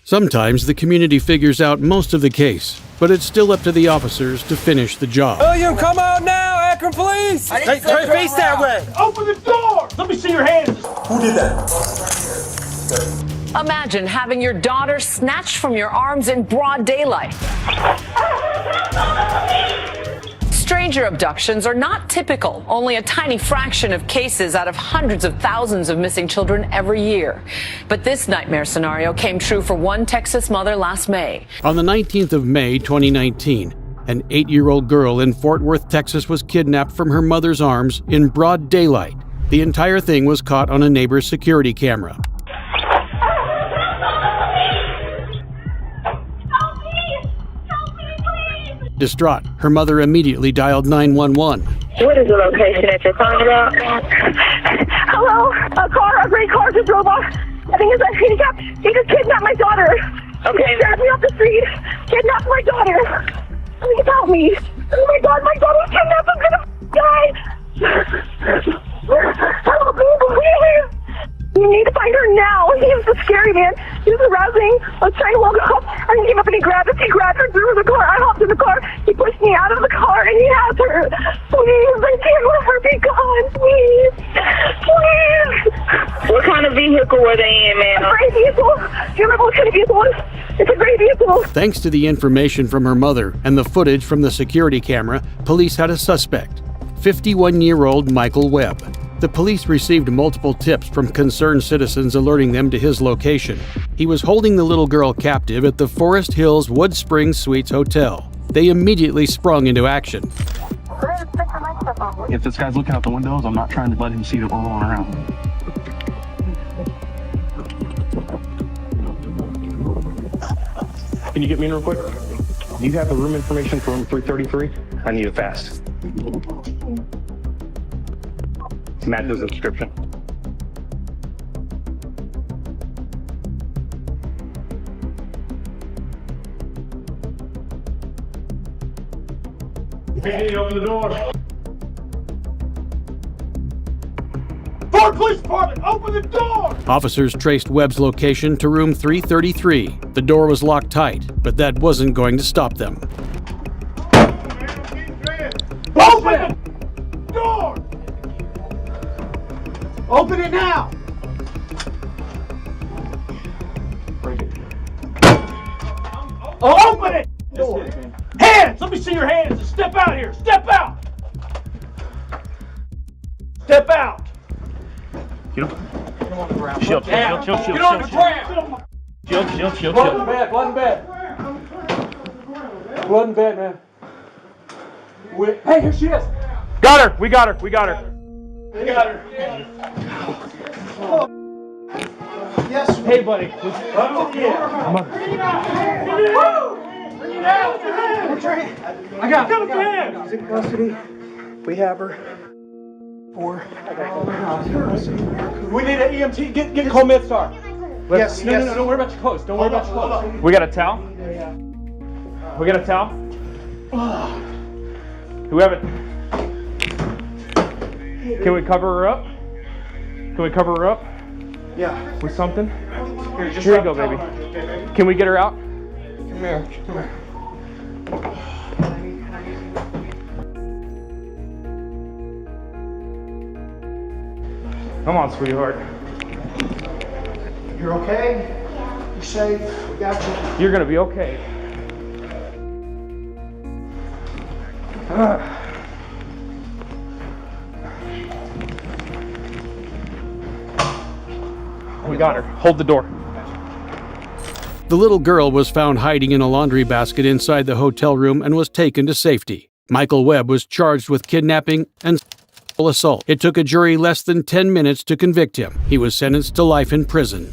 Sometimes the community figures out most of the case, but it's still up to the officers to finish the job. William, come on now, Akron Police! Hey, turn face that way! Open the door! Let me see your hands! Who did that? Imagine having your daughter snatched from your arms in broad daylight. Stranger abductions are not typical, only a tiny fraction of cases out of hundreds of thousands of missing children every year. But this nightmare scenario came true for one Texas mother last May. On the 19th of May, 2019, an 8-year-old girl in Fort Worth, Texas was kidnapped from her mother's arms in broad daylight. The entire thing was caught on a neighbor's security camera. Distraught, her mother immediately dialed 911. What is the location that you're calling about? Hello? A gray car just drove off. I think it's a handicap. He just kidnapped my daughter. Okay. He dragged me off the street. Kidnapped my daughter. Please help me. Oh my God, my daughter was kidnapped. I'm gonna die. Hello, please. You need to find her now. He was a scary man. He was arousing. I was trying to walk up, and he came up and he grabbed us. He grabbed her through the car. I hopped in the car. He pushed me out of the car, and he has her. Please, I can't let her be gone. Please. Please. What kind of vehicle were they in, ma'am? A gray vehicle. Do you remember what kind of vehicle it was? It's a gray vehicle. Thanks to the information from her mother and the footage from the security camera, police had a suspect, 51-year-old Michael Webb. The police received multiple tips from concerned citizens alerting them to his location. He was holding the little girl captive at the Forest Hills Wood Springs Suites Hotel. They immediately sprung into action. If this guy's looking out the windows, I'm not trying to let him see that we're rolling around. Can you get me in real quick? Do you have the room information for room 333? I need it fast. Matches the description. Hey, open the door. Fort Police Department, open the door! Officers traced Webb's location to room 333. The door was locked tight, but that wasn't going to stop them. Open the door! Open it now! Break it. Open it! Door. Hands! Let me see your hands! Step out here! Step out! Step out! Get on the ground. Shield. Get on the ground! Shield. Blood in the bed, blood in the bed. Blood in the bed, man. Hey, here she is! Got her! We got her! We got her. Yes. Hey, buddy. Oh, yeah. Bring it out! Bring it out! I got it. She's in custody. We have her. We need an EMT. Get Cole Midstar. Yes. No, don't worry about your clothes. Don't worry about your clothes. We got a towel? We got a towel? Do we have it? Can we cover her up? Yeah. With something? Here, just Here you go, baby. Can we get her out? Come here. Come on, sweetheart. You're okay? You're safe. We got you. You're gonna be okay. We got her. Hold the door. The little girl was found hiding in a laundry basket inside the hotel room and was taken to safety. Michael Webb was charged with kidnapping and sexual assault. It took a jury less than 10 minutes to convict him. He was sentenced to life in prison.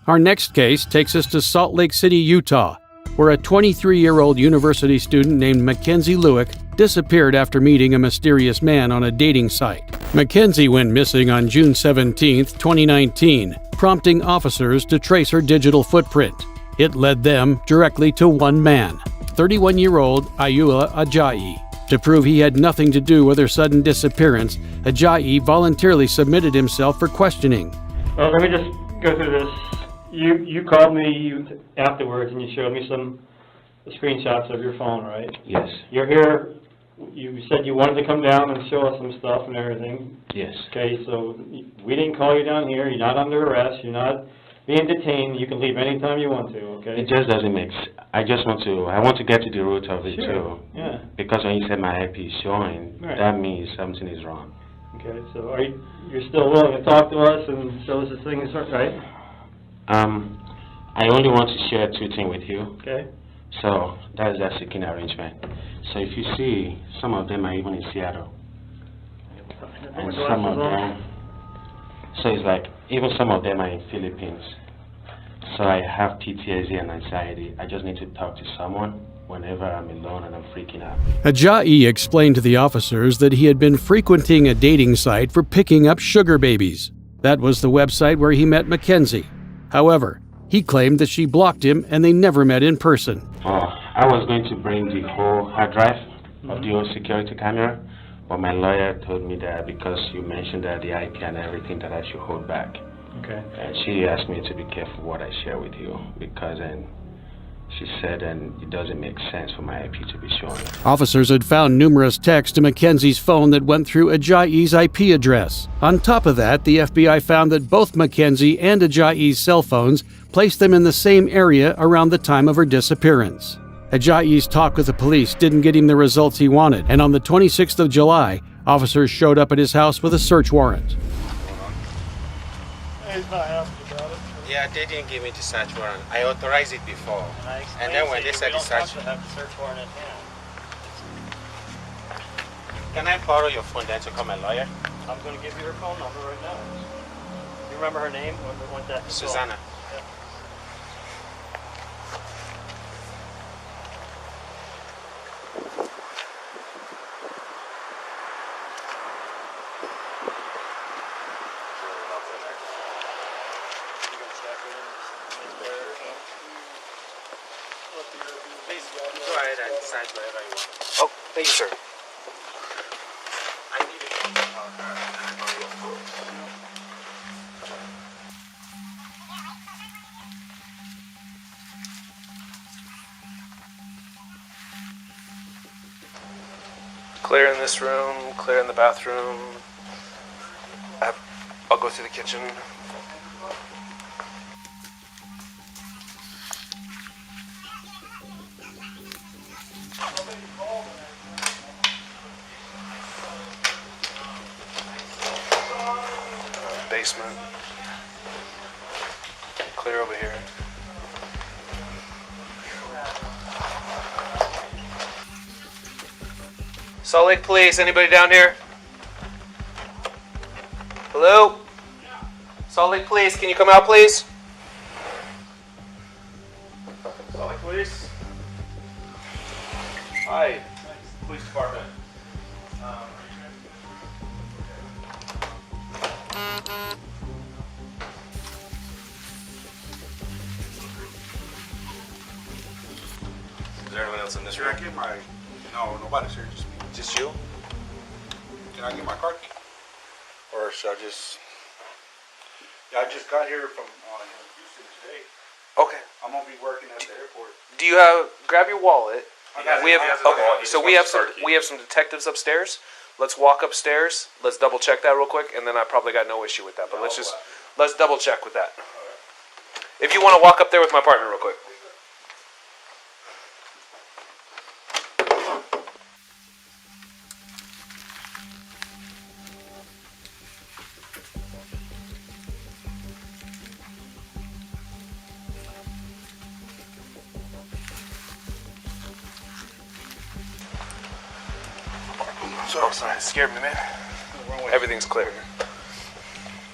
Our next case takes us to Salt Lake City, Utah, where a 23-year-old university student named Mackenzie Lewick disappeared after meeting a mysterious man on a dating site. Mackenzie went missing on June 17, 2019, prompting officers to trace her digital footprint. It led them directly to one man, 31-year-old Ayula Ajayi. To prove he had nothing to do with her sudden disappearance, Ajayi voluntarily submitted himself for questioning. Let me just go through this. You called me afterwards and you showed me some screenshots of your phone, right? Yes. You're here. You said you wanted to come down and show us some stuff and everything. Yes. Okay, so we didn't call you down here. You're not under arrest. You're not being detained. You can leave anytime you want to, okay? It just doesn't make sense. I want to get to the root of it too. Yeah. Because when you said my IP is showing, Right. that means something is wrong. Okay, so you're still willing to talk to us and show us this thing is right? I only want to share 2 things with you. Okay. So that is a seeking arrangement. So if you see, some of them are even in Seattle. And some of them, so it's like, even some of them are in Philippines. So I have PTSD and anxiety. I just need to talk to someone whenever I'm alone and I'm freaking out. Ajayi explained to the officers that he had been frequenting a dating site for picking up sugar babies. That was the website where he met Mackenzie. However, he claimed that she blocked him and they never met in person. Oh, I was going to bring the whole hard drive of the old security camera, but my lawyer told me that because you mentioned that the IP and everything, that I should hold back. Okay. And she asked me to be careful what I share with you, because then she said, and it doesn't make sense for my IP to be shown. Officers had found numerous texts to Mackenzie's phone that went through Ajayi's IP address. On top of that, the FBI found that both Mackenzie and Ajayi's cell phones placed them in the same area around the time of her disappearance. Ajayi's talk with the police didn't get him the results he wanted, and on the 26th of July, officers showed up at his house with a search warrant. He's not happy about it. Yeah, they didn't give me the search warrant. I authorized it before. And then when they said the search... We don't have to have the search warrant in hand. Can I borrow your phone then to call my lawyer? I'm going to give you her phone number right now. You remember her name? What that? Susanna. Yep. Please go ahead and sign wherever you want. Oh, thank you, sir. I need a phone call. Clear in this room, clear in the bathroom. I'll go through the kitchen. Basement. Clear over here. Salt Lake Police, anybody down here? Hello? Salt Lake Police, can you come out, please? Salt Lake Police? Hi. Police Department. Is there anyone else in this room? Can I get my... No, nobody's here, just me. Just you? Can I get my car key? Or should I just... Yeah, I just got here from Houston today. Okay. I'm going to be working at the airport. Do you grab your wallet? We have wallet. So we have some detectives upstairs. Let's walk upstairs. Let's double check that real quick, and then I probably got no issue with that. But let's double check with that. If you want to walk up there with my partner real quick. Sorry, it scared me, man. Everything's clear.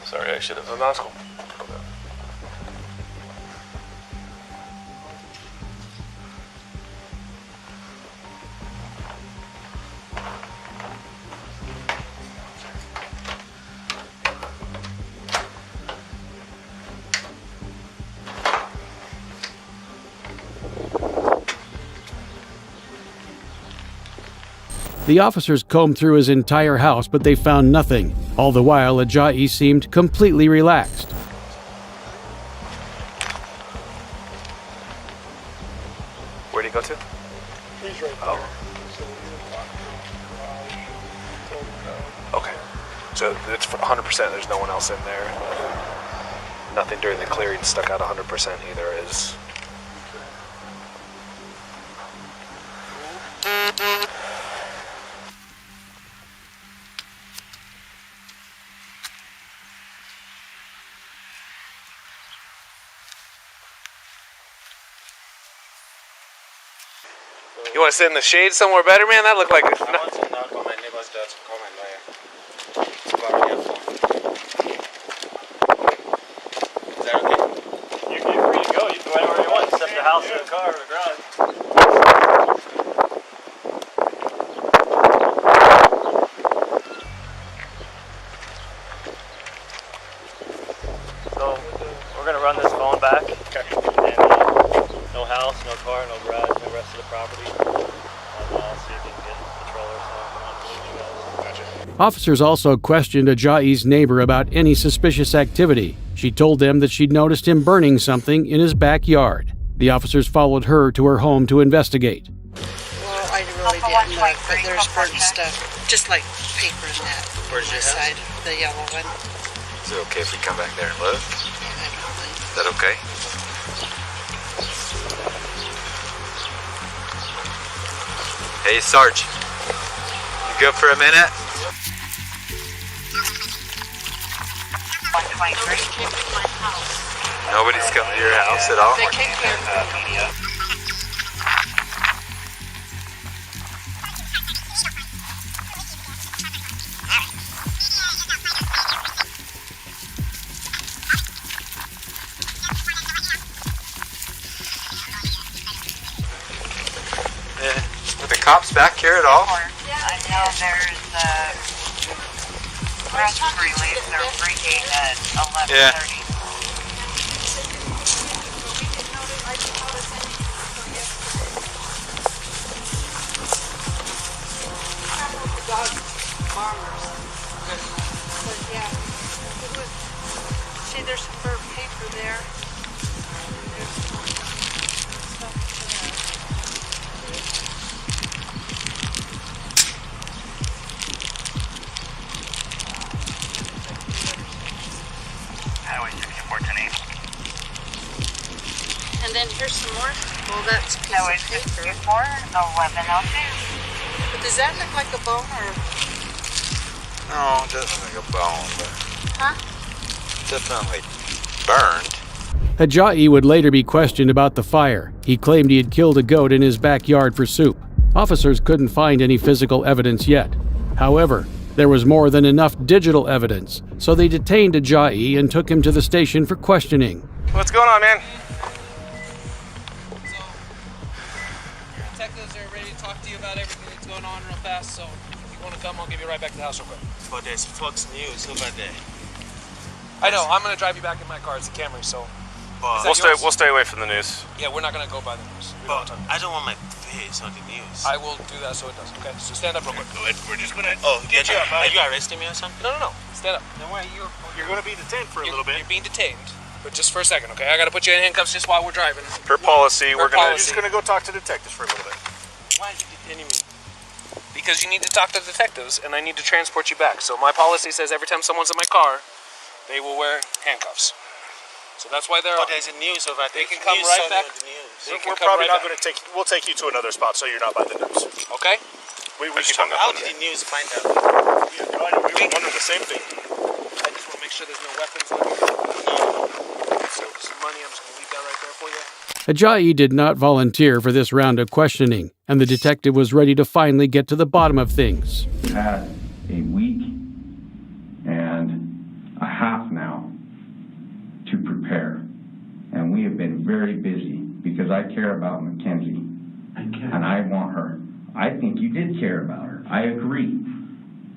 Sorry, I should have. No, that's cool. The officers combed through his entire house, but they found nothing. All the while, Ajayi seemed completely relaxed. Where'd he go to? He's right there. So Okay. So it's 100%. There's no one else in there. Nothing during the clearing stuck out 100% either. Is. You want to sit in the shade somewhere better, man? That looked like. I want to knock on my neighbor's door to call my lawyer. It's about your phone. Is that okay? You're free to go. You can go anywhere you want, except the house or the car or the garage. So, we're going to run this phone back. Okay. And no house, no car, no garage, no rest of the property. And see if we can get patrollers to come on and leave you guys. Gotcha. Officers also questioned Ajayi's neighbor about any suspicious activity. She told them that she'd noticed him burning something in his backyard. The officers followed her to her home to investigate. Well, I really didn't know, but there's burnt stuff, just like paper and that. Where's your side, the yellow one. Is it okay if we come back there and look? Is that okay? Hey, Sarge. You good for a minute? Nobody's coming to your house at all? They came here. Are the cops back here at all? I know there's a press release. They're breaking at 11:30. Yeah. See, there's some burnt paper there. And then here's some more. Well, that's a piece of paper. 11:02. But does that look like a bone or? No, it doesn't look like a bone, but Huh? definitely burned. Ajayi would later be questioned about the fire. He claimed he had killed a goat in his backyard for soup. Officers couldn't find any physical evidence yet. However, there was more than enough digital evidence, so they detained Ajayi and took him to the station for questioning. What's going on, man? Detectives are ready to talk to you about everything that's going on real fast, so if you want to come, I'll give you right back to the house real quick. But there's Fox News over there. I know, I'm going to drive you back in my car. It's a Camry, so... But We'll stay away from the news. Yeah, we're not going to go by the news. But I don't want my face on the news. I will do that so it does, okay? So stand up real quick. We're just gonna. Oh, get you up. Are you arresting me or something? No. Stand up. No way. You're gonna be detained for a little bit. You're being detained, but just for a second, okay? I got to put you in handcuffs just while we're driving. Per policy, we're We're just gonna go talk to detectives for a little bit. Why are you detaining me? Because you need to talk to detectives, and I need to transport you back. So my policy says every time someone's in my car, they will wear handcuffs. So that's why they're... But there's a news over there. They can come right back. We're probably not gonna take. We'll take you to another spot so you're not by the news. Okay? We just hung up How on did that. the news find out? Yeah, we were wondering the same thing. I just want to make sure there's no weapons on you. So some money, I'm just going to leave that right there for you. Ajayi did not volunteer for this round of questioning, and the detective was ready to finally get to the bottom of things. Had a week and a half now to prepare, and we have been very busy because I care about Mackenzie, and I want her. I think you did care about her. I agree,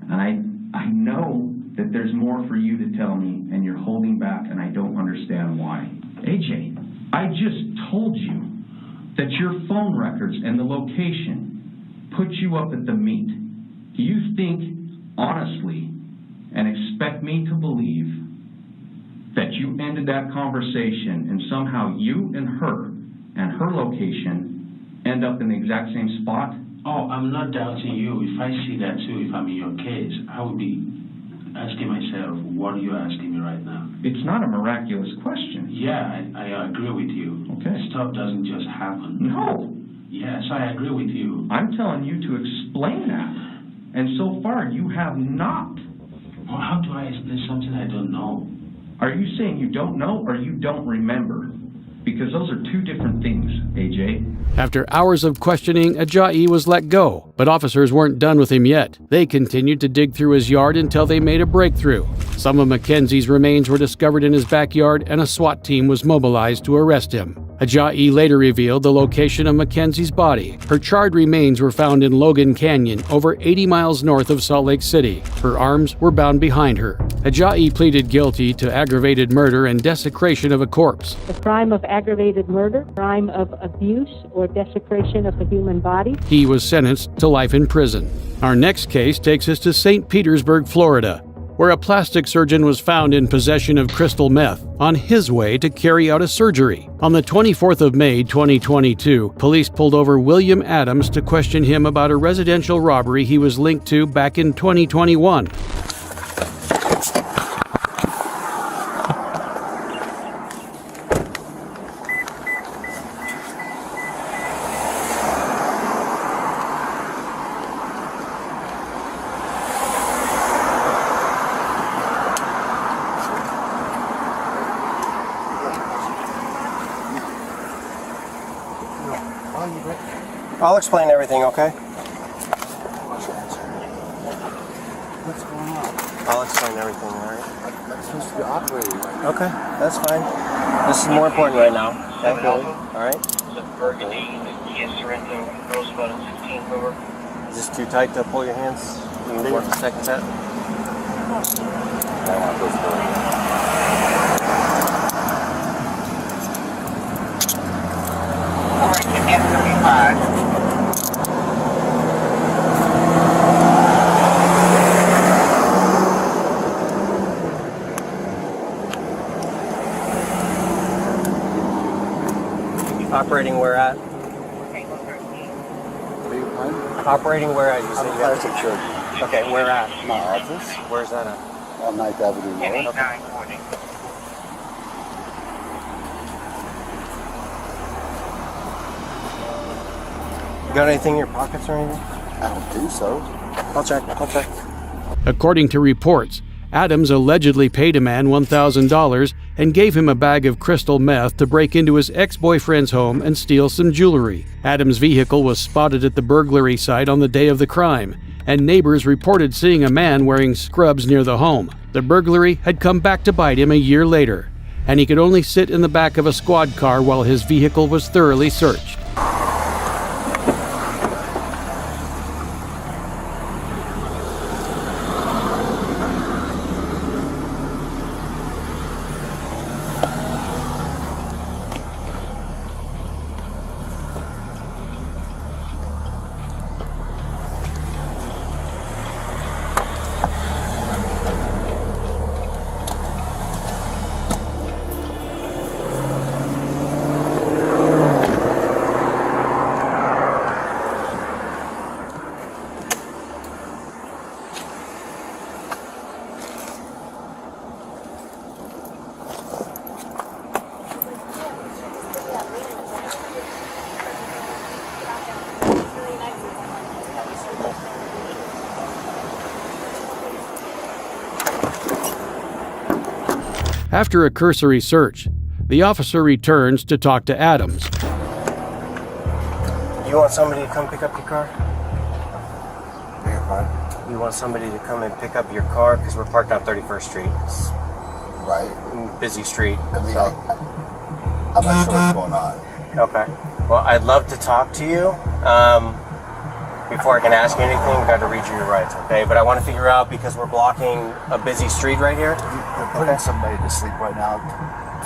and I know that there's more for you to tell me, and you're holding back, and I don't understand why. AJ, I just told you that your phone records and the location put you up at the meet. Do you think, honestly, and expect me to believe that you ended that conversation and somehow you and her location end up in the exact same spot? Oh, I'm not doubting you. If I see that too, if I'm in your case, I would be asking myself, what are you asking me right now? It's not a miraculous question. Yeah, I agree with you. Okay. Stuff doesn't just happen. No. Yes, I agree with you. I'm telling you to explain that. And so far, you have not. Well, how do I explain something I don't know? Are you saying you don't know or you don't remember? Because those are two different things, AJ. After hours of questioning, Ajayi was let go, but officers weren't done with him yet. They continued to dig through his yard until they made a breakthrough. Some of Mackenzie's remains were discovered in his backyard, and a SWAT team was mobilized to arrest him. Ajayi later revealed the location of Mackenzie's body. Her charred remains were found in Logan Canyon, over 80 miles north of Salt Lake City. Her arms were bound behind her. Ajayi pleaded guilty to aggravated murder and desecration of a corpse. The crime of aggravated murder, crime of abuse or desecration of the human body. He was sentenced to life in prison. Our next case takes us to St. Petersburg, Florida, where a plastic surgeon was found in possession of crystal meth on his way to carry out a surgery. On the 24th of May, 2022, police pulled over William Adams to question him about a residential robbery he was linked to back in 2021. I'll explain everything, okay? What's going on? I'll explain everything, alright? I'm supposed to be operating right now. Okay, that's fine. This is more important right now. Okay, alright? Is this too tight to pull your hands? You can work the second set? Operating where at? Operating where at? You said you plastic surgeon. Okay, where at? My office. Where's that at? On 9th Avenue North. You got anything in your pockets or anything? I don't think so. I'll check. According to reports, Adams allegedly paid a man $1,000 and gave him a bag of crystal meth to break into his ex-boyfriend's home and steal some jewelry. Adams' vehicle was spotted at the burglary site on the day of the crime, and neighbors reported seeing a man wearing scrubs near the home. The burglary had come back to bite him a year later, and he could only sit in the back of a squad car while his vehicle was thoroughly searched. After a cursory search, the officer returns to talk to Adams. You want somebody to come pick up your car? Yeah, fine. You want somebody to come and pick up your car? Because we're parked on 31st Street. It's right. Busy street. I mean, I'm not sure what's going on. Okay. Well, I'd love to talk to you. Before I can ask you anything, we've got to read you your rights, okay? But I want to figure out, because we're blocking a busy street right here. You're putting somebody to sleep right now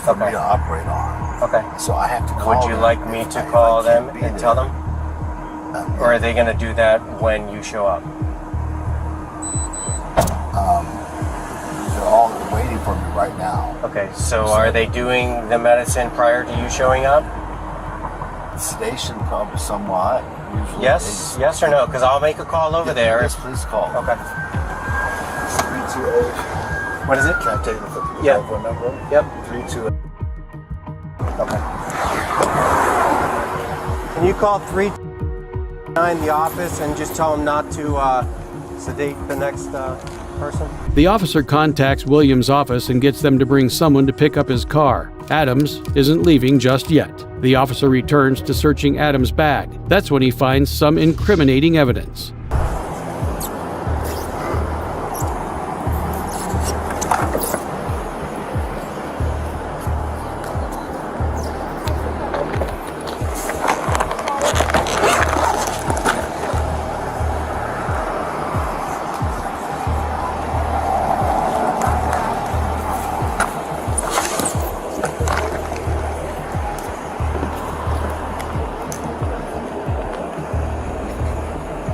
for me to operate on. Okay. So I have to call Would you like me to call them and tell them? Or are they going to do that when you show up? They're all waiting for me right now. Okay, so are they doing the medicine prior to you showing up? Sedation, probably somewhat. Usually Yes or no? Because I'll make a call over there. Yes, please call. Okay. 328. What is it? Can I take the phone number? Yep. 328. Okay. Can you call 329 the office and just tell them not to sedate the next person? The officer contacts Williams' office and gets them to bring someone to pick up his car. Adams isn't leaving just yet. The officer returns to searching Adams' bag. That's when he finds some incriminating evidence.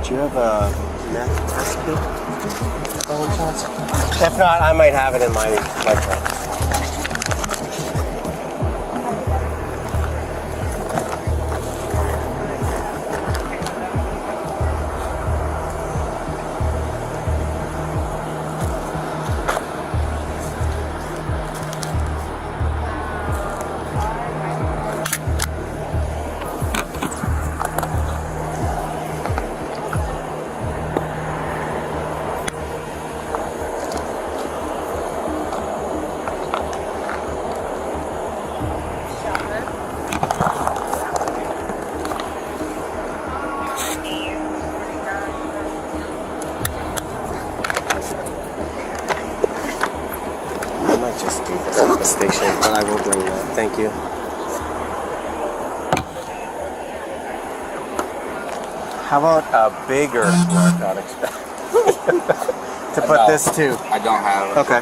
Do you have a meth recipe by any chance? If not, I might have it in my trunk. The station, but I will bring that. Thank you. How about a bigger narcotics bag to put this to? I don't have. Okay.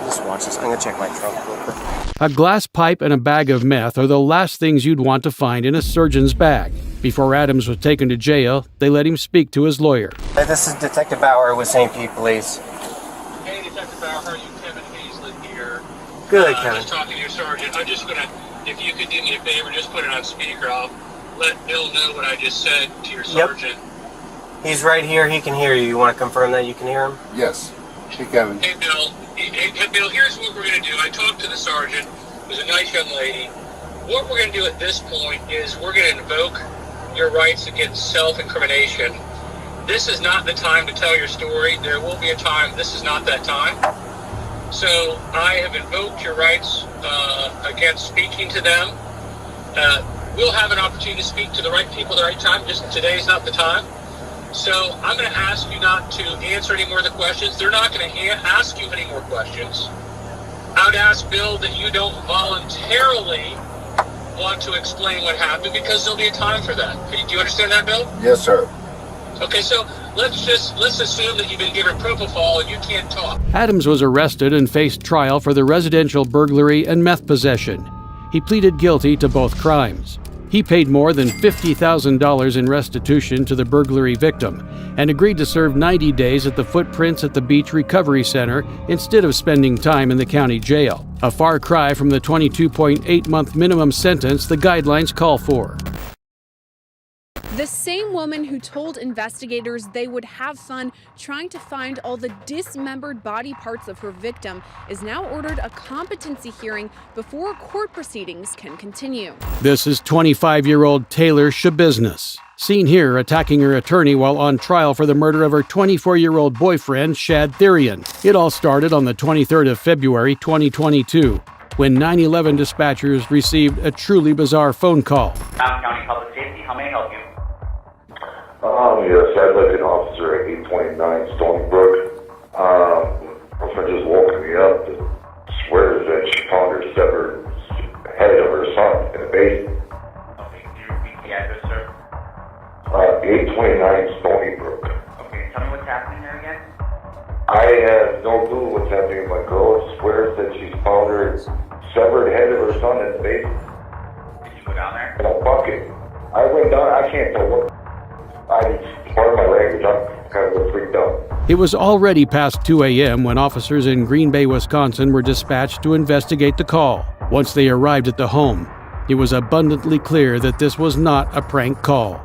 Just watch this. I'm gonna check my trunk real quick. A glass pipe and a bag of meth are the last things you'd want to find in a surgeon's bag. Before Adams was taken to jail, they let him speak to his lawyer. Hey, this is Detective Bauer with St. Pete Police. Hey, Detective Bauer, how are you? Kevin Hazlett here. Good, Kevin. Just talking to your sergeant. I'm just gonna, if you could do me a favor, just put it on speaker. I'll let Bill know what I just said to your sergeant. He's right here. He can hear you. You want to confirm that you can hear him? Yes. Hey, Kevin. Hey, Bill. Hey, Bill, here's what we're gonna do. I talked to the sergeant. It was a nice young lady. What we're gonna do at this point is we're gonna invoke your rights against self-incrimination. This is not the time to tell your story. There will be a time. This is not that time. So I have invoked your rights against speaking to them. We'll have an opportunity to speak to the right people at the right time. Just today is not the time. So I'm going to ask you not to answer any more of the questions. They're not going to ask you any more questions. I would ask, Bill, that you don't voluntarily want to explain what happened because there'll be a time for that. Do you understand that, Bill? Yes, sir. Okay, so let's assume that you've been given propofol and you can't talk. Adams was arrested and faced trial for the residential burglary and meth possession. He pleaded guilty to both crimes. He paid more than $50,000 in restitution to the burglary victim and agreed to serve 90 days at the Footprints at the Beach Recovery Center instead of spending time in the county jail. A far cry from the 22.8-month minimum sentence the guidelines call for. The same woman who told investigators they would have fun trying to find all the dismembered body parts of her victim is now ordered a competency hearing before court proceedings can continue. This is 25-year-old Taylor Shabiznes, seen here attacking her attorney while on trial for the murder of her 24-year-old boyfriend, Shad Therian. It all started on the 23rd of February, 2022, when 911 dispatchers received a truly bizarre phone call. County Public Safety, how may I help you? Yes, I'd like an officer at 829 Stony Brook. Girlfriend just woken me up and swears that she found her severed head of her son in the basement. Okay, can you repeat the address, sir? 829 Stony Brook. Okay, tell me what's happening here again? I have no clue what's happening. My girl swears that she's found her severed head of her son in the basement. Did you go down there? In a bucket. I went down, I can't tell what. Part of my language, I'm kind of freaked out. It was already past 2 a.m. when officers in Green Bay, Wisconsin were dispatched to investigate the call. Once they arrived at the home, It was abundantly clear that this was not a prank call.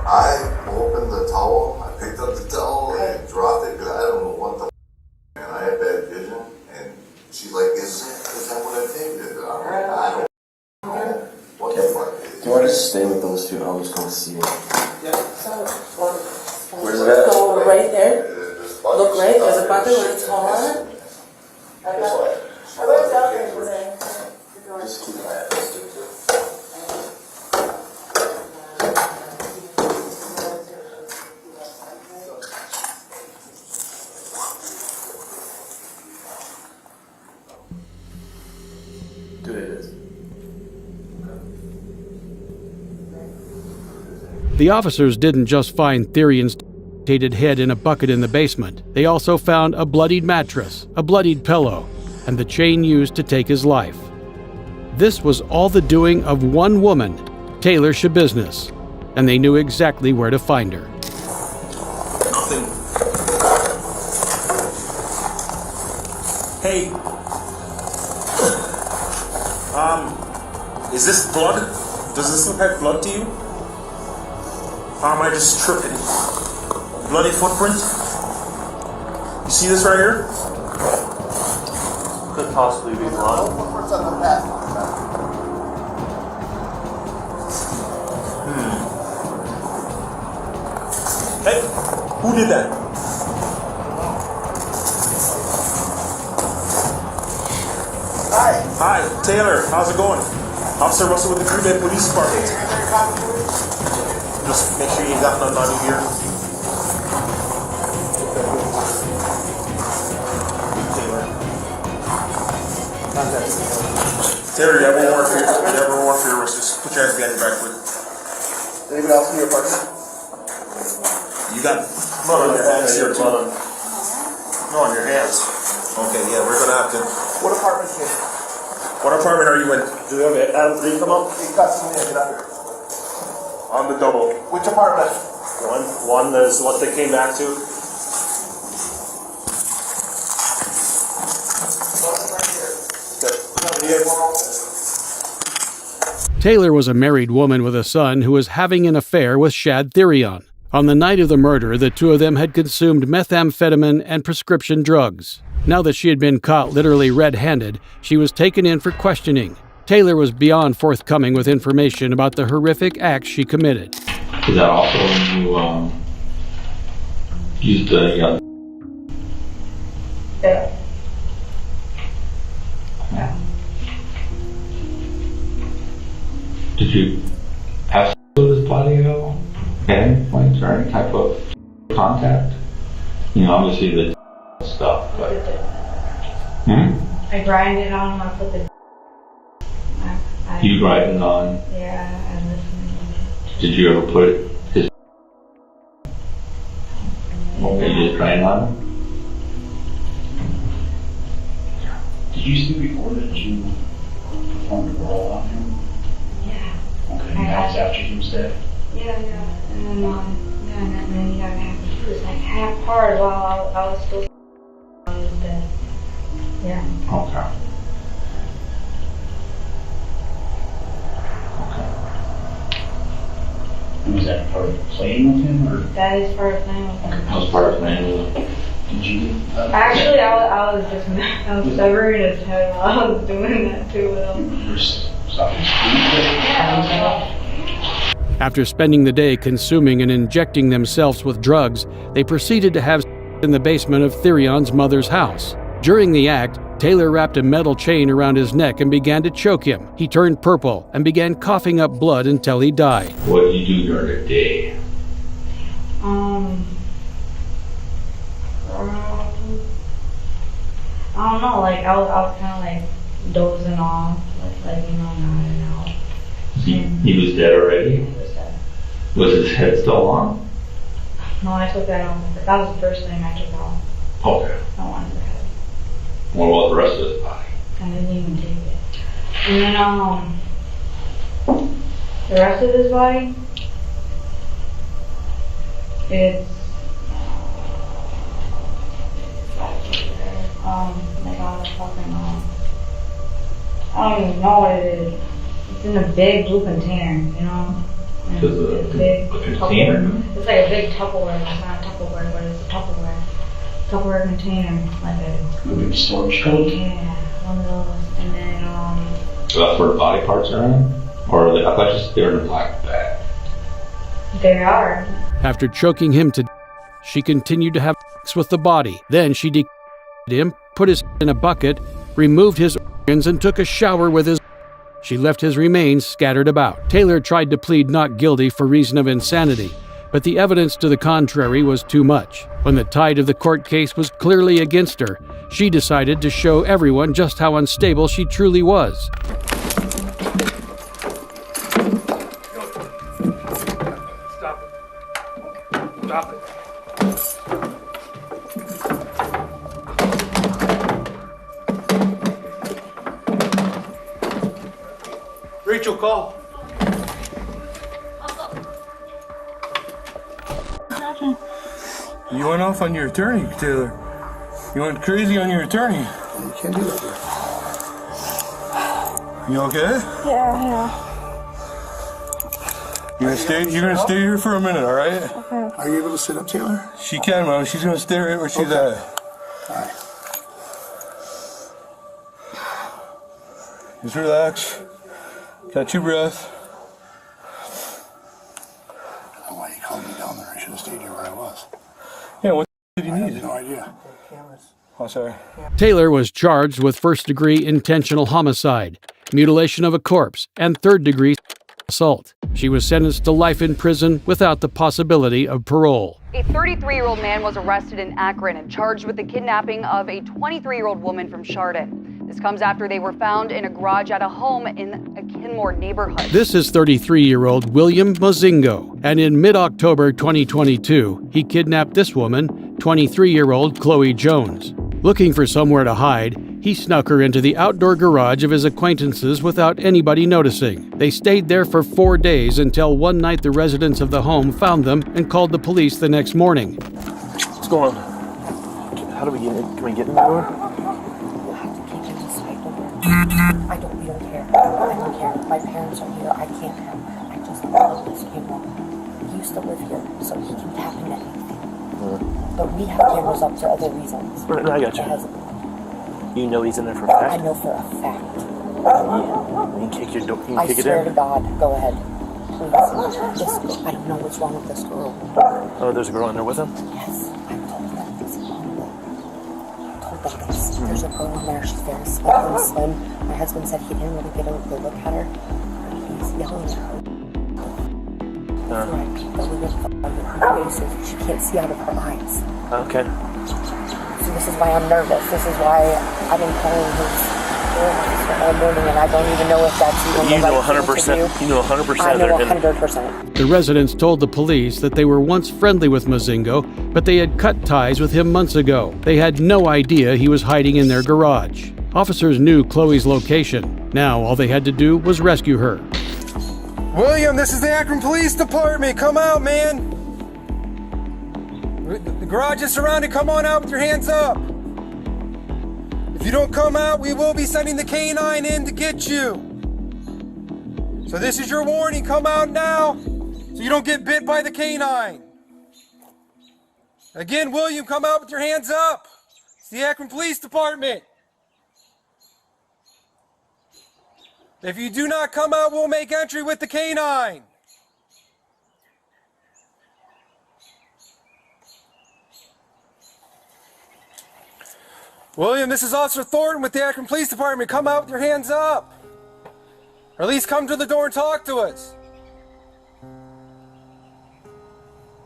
I opened the towel, I picked up the towel and dropped it because I don't know what the and I had bad vision. And she's like, is that what I think? I don't know what the fuck. Do you want to stay with those two? I'll just go see it. Yeah. Where's it at? Go right there. Look right, there's a bucket with a towel on it. Just keep an eye out. The officers didn't just find Therion's decapitated head in a bucket in the basement. They also found a bloodied mattress, a bloodied pillow, and the chain used to take his life. This was all the doing of one woman, Taylor Schabusiness, and they knew exactly where to find her. Nothing. Hey. Is this blood? Does this look like blood to you? Or am I just tripping? Bloody footprint? You see this right here? Could possibly be blood. Hey, who did that? Hi, Taylor. How's it going? Officer Russell with the Green Bay Police Department. Just make sure you got nothing on you here. Taylor, you have one more for your wrist. Just put your hands behind your back, quick. Anybody else in your apartment? You got blood on your hands here too. No, on your hands. Okay, yeah, we're gonna have to. What apartment is it? What apartment are you in? Do we have it? Adam, please come up. You got some in, get up here. On the double. Which apartment? One is what they came back to. Taylor was a married woman with a son who was having an affair with Shad Therion. On the night of the murder, the two of them had consumed methamphetamine and prescription drugs. Now that she had been caught literally red-handed, she was taken in for questioning. Taylor was beyond forthcoming with information about the horrific acts she committed. Is that also when you used the Yeah. Did you have with his body at all? Any points or any type of contact? You know, obviously the stuff, but. I grinded on him, I put the. You grinding on? Yeah, and listening. Did you ever put his? Okay, you just grind on him? Did you see before that you performed a roll on him? Yeah. Okay, and that was after he was dead? Yeah. And then he got half. He was like half hard while I was still. I was dead. Yeah. Okay. And was that part of playing with him, or? That is part of playing with him. That was part of playing with him. Did you? Actually, I was just severing his head while I was doing that too with him. After spending the day consuming and injecting themselves with drugs, they proceeded to have in the basement of Therion's mother's house. During the act, Taylor wrapped a metal chain around his neck and began to choke him. He turned purple and began coughing up blood until he died. What did you do during the day? I don't know, like I was kind of like dozing off, like nodding out. He was dead already? He was dead. Was his head still on? No, I took that on. That was the first thing I took off. Okay. I wanted the head. What about the rest of his body? I didn't even take it. And then, the rest of his body, it's, they got a fucking, I don't even know what it is. It's in a big blue container, you know? It's a container? It's like a big Tupperware. It's not a Tupperware, but it's a Tupperware container, like a big storage tank? Yeah, one of those. And then, So that's where the body parts are in? Or are they, I thought they were in a black bag. they are. After choking him to death, she continued to have sex with the body. Then she decapitated him, put his in a bucket, removed his organs, and took a shower with his. She left his remains scattered about. Taylor tried to plead not guilty for reason of insanity, but the evidence to the contrary was too much. When the tide of the court case was clearly against her, she decided to show everyone just how unstable she truly was. Stop it. Stop it. Rachel, call. You went off on your attorney, Taylor. You went crazy on your attorney. You can't do that here. You okay? Yeah. You're gonna stay here for a minute, all right? Okay. Are you able to sit up, Taylor? She can, Mom. She's gonna stay right where she's at. All right. Just relax. Catch your breath. I don't know why you called me down there. I should have stayed here where I was. Yeah, what did you need? I have no idea. Oh, sorry. Taylor was charged with first-degree intentional homicide, mutilation of a corpse, and third-degree assault. She was sentenced to life in prison without the possibility of parole. A 33-year-old man was arrested in Akron and charged with the kidnapping of a 23-year-old woman from Chardon. This comes after they were found in a garage at a home in a Kenmore neighborhood. This is 33-year-old William Mozingo, and in mid-October 2022, he kidnapped this woman, 23-year-old Chloe Jones. Looking for somewhere to hide, he snuck her into the outdoor garage of his acquaintances without anybody noticing. They stayed there for 4 days until one night the residents of the home found them and called the police the next morning. What's going on? How do we get in? Can we get in the door? I don't care. I don't care. My parents are here. I can't have. I just love this camera. He used to live here, so he can tap in anything. But we have cameras up for other reasons. Right, I got you. You know he's in there for a fact? I know for a fact. Yeah. You can kick your door. You can I kick it swear in. to God, go ahead. Please. This, I don't know what's wrong with this girl. Oh, there's a girl in there with him? Yes, I told them this. There's a girl in there. She's very small and slim. My husband said he didn't really get a good look at her. He's yelling at her. She can't see out of her eyes. Okay. So this is why I'm nervous. This is why I've been calling his all morning, and I don't even know if that's even You the know right thing to 100%. do. You know 100%. I know they're in- 100%. The residents told the police that they were once friendly with Mozingo, but they had cut ties with him months ago. They had no idea he was hiding in their garage. Officers knew Chloe's location. Now all they had to do was rescue her. William, this is the Akron Police Department. Come out, man. The garage is surrounded. Come on out with your hands up. If you don't come out, we will be sending the K-9 in to get you. So this is your warning. Come out now so you don't get bit by the K-9. Again, William, come out with your hands up. It's the Akron Police Department. If you do not come out, we'll make entry with the K-9. William, this is Officer Thornton with the Akron Police Department. Come out with your hands up. Or at least come to the door and talk to us.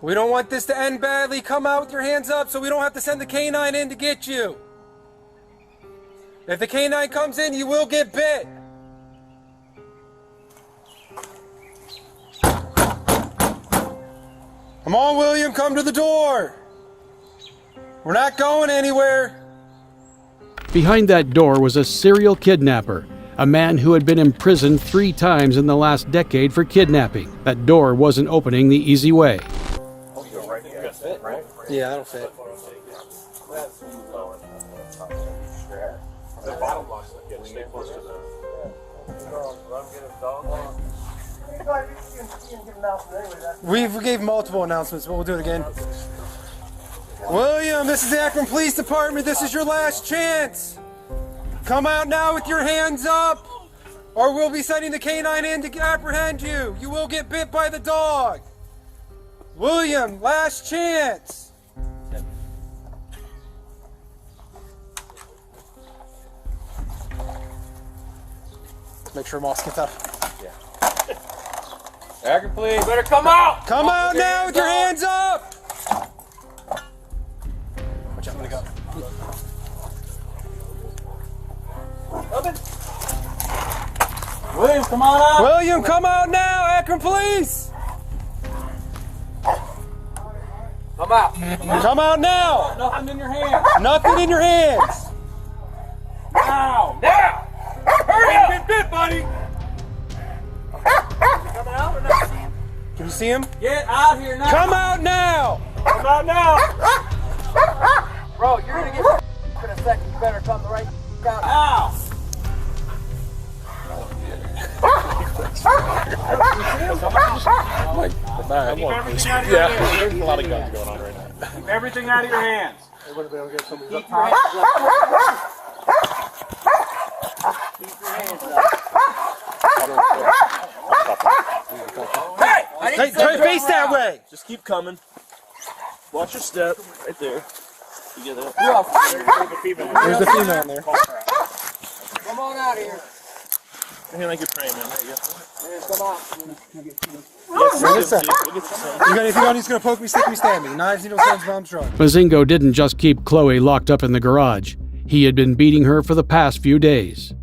We don't want this to end badly. Come out with your hands up so we don't have to send the K-9 in to get you. If the K-9 comes in, you will get bit. Come on, William, come to the door. We're not going anywhere. Behind that door was a serial kidnapper, a man who had been imprisoned 3 times in the last decade for kidnapping. That door wasn't opening the easy way. Yeah, that'll fit. We gave multiple announcements, but we'll do it again. William, this is the Akron Police Department. This is your last chance. Come out now with your hands up, or we'll be sending the canine in to apprehend you. You will get bit by the dog. William, last chance. Make sure Moss gets up. Akron, please, better come out! Come out now with your hands up! Watch out, I'm gonna go. Open. William, come on out! William, come out now! Akron Police! Come out! Come out now! Nothing in your hands! Nothing in your hands! Now! Now! Hurry up! Get bit, buddy! Coming out or not? Can you see him? Get out here now! Come out now! Come out now! Bro, you're gonna get in a second. You better come the right out. Now! Yeah, there's a lot of guns going on right now. Keep everything out of your hands. Keep your hands up. Keep your hands up. Hey, face that way! Just keep coming. Watch your step. Right there. You get that? There's the female in there. Come on out of here. Hey, like you're praying, man. There you go. Come on. You got anything on? He's gonna poke me, stick me, stab me. Knives, needles, guns, bombs, drugs. Mozingo didn't just keep Chloe locked up in the garage. He had been beating her for the past few days.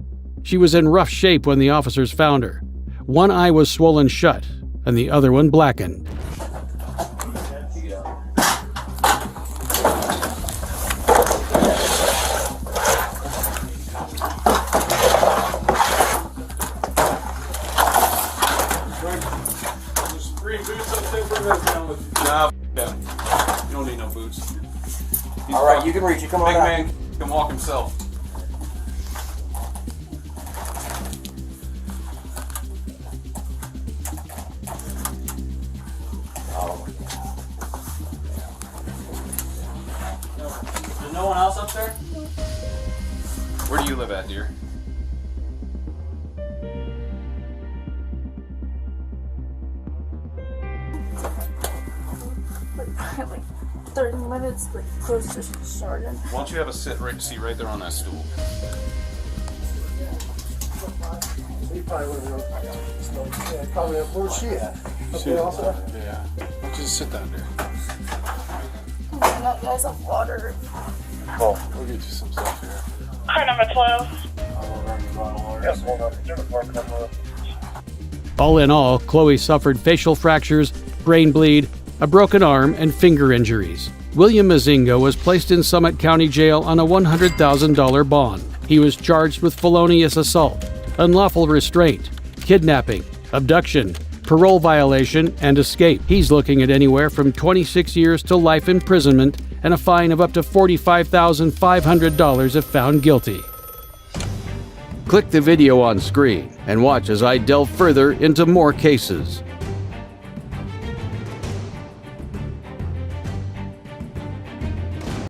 She was in rough shape when the officers found her. One eye was swollen shut, and the other one blackened. You don't need no boots. All right, you can reach it. Come on Big out. man can walk himself. There's no one else up there? Where do you live at, dear? Like 30 minutes, like close to starting. Why don't you have a seat right there on that stool? He probably would have probably where's she at? Up there also? Yeah. Why don't you just sit down there? That guy's a water. Oh, we'll get you some stuff here. Car number 12. Yes, hold on. Uniform number. All in all, Chloe suffered facial fractures, brain bleed, a broken arm, and finger injuries. William Mozingo was placed in Summit County Jail on a $100,000 bond. He was charged with felonious assault, unlawful restraint, kidnapping, abduction, parole violation, and escape. He's looking at anywhere from 26 years to life imprisonment and a fine of up to $45,500 if found guilty. Click the video on screen and watch as I delve further into more cases.